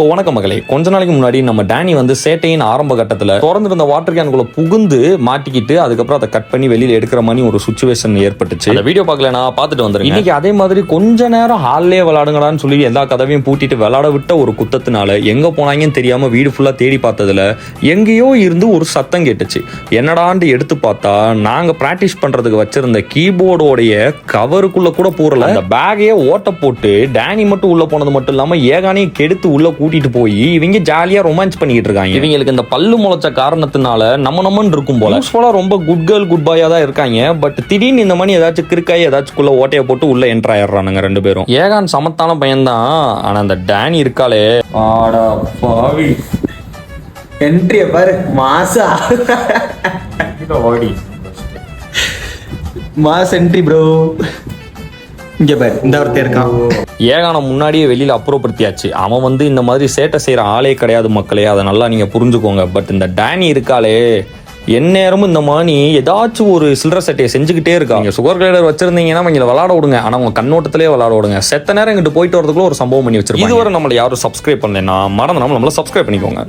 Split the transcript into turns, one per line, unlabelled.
So வணக்கம் மகளே, கொஞ்ச நாளைக்கு முன்னாடி நம்ம டேனி வந்து சேட்டையின் ஆரம்ப கட்டத்தில் திறந்திருந்த வாட்டர் கேனுக்குள்ள புகுந்து மாட்டிக்கிட்டு அதுக்கப்புறம் அதை கட் பண்ணி வெளியில் எடுக்கிற மாதிரி ஒரு சுச்சுவேஷன் ஏற்பட்டுச்சு. அந்த வீடியோ பார்க்கல, நான் பார்த்துட்டு வந்துருக்கேன். இன்னைக்கு அதே மாதிரி கொஞ்ச நேரம் ஹால்லே விளாடுங்கடான்னு சொல்லி எல்லா கதவையும் பூட்டிட்டு விளாட விட்ட ஒரு குத்தத்தினால எங்க போனாங்கன்னு தெரியாம வீடு ஃபுல்லா தேடி பார்த்ததுல எங்கேயோ இருந்து ஒரு சத்தம் கேட்டுச்சு. என்னடான்னு எடுத்து பார்த்தா நாங்க பிராக்டிஸ் பண்றதுக்கு வச்சிருந்த கீபோர்டோடைய கவருக்குள்ள கூட பூரல. அந்த பேக்கையே ஓட்ட போட்டு டேனி மட்டும் உள்ள போனது மட்டும் இல்லாம ஏகானையும் கெடுத்து உள்ள கூட்டிட்டு போய் இவங்க ஜாலியா ரொமான்ஸ் பண்ணிட்டு இருக்காங்க. இவங்களுக்கு இந்த பல்லு முளைச்ச காரணத்தினால நம்மன்னு இருக்கும் போல ரொம்ப குட் கேர்ள் குட் பாயா தான் இருக்காங்க. பட் திடீர்னு இந்த மாதிரி ஏதாச்சும் கிறுக்காய் ஏதாச்சும் ஓட்டையை போட்டு உள்ள என்ட்ரு ஆயிடுறானுங்க ரெண்டு பேரும். ஏகான் சமத்தான பையன் தான், ஆனா அந்த டேனி இருக்காளே ஆடா பாவி.
என்ட்ரிய பாரு, மாசா மாஸ் என்ட்ரி ப்ரோ. இங்க பாரு, இந்த ஒருத்தர் இருக்கான்.
ஏகான முன்னாடியே வெளியில அப்புறப்படுத்தியாச்சு. அவன் வந்து இந்த மாதிரி சேட்டை செய்யற ஆளே கிடையாது மக்களே, அதை நல்லா நீங்க புரிஞ்சுக்கோங்க. பட் இந்த டேனி இருக்காளே எந்நேரமும் இந்த மாதிரி ஏதாச்சும் ஒரு சில்லற சட்டையை செஞ்சுக்கிட்டே இருக்காங்க. சுகர் கிளைடர் வச்சிருந்தீங்கன்னா அவங்களை விளாட விடுங்க, ஆனா அவங்க கண்ணோட்டத்திலே விளாட விடுங்க. செத்த நேரம் இங்கிட்டு போயிட்டு வரதுக்குள்ள ஒரு சம்பவம் பண்ணி வச்சிருக்காங்க. இதுவரை நம்மளை யாரும் சப்ஸ்கிரைப் பண்ணலன்னா மறந்து நம்மள சப்ஸ்கிரைப் பண்ணிக்கோங்க.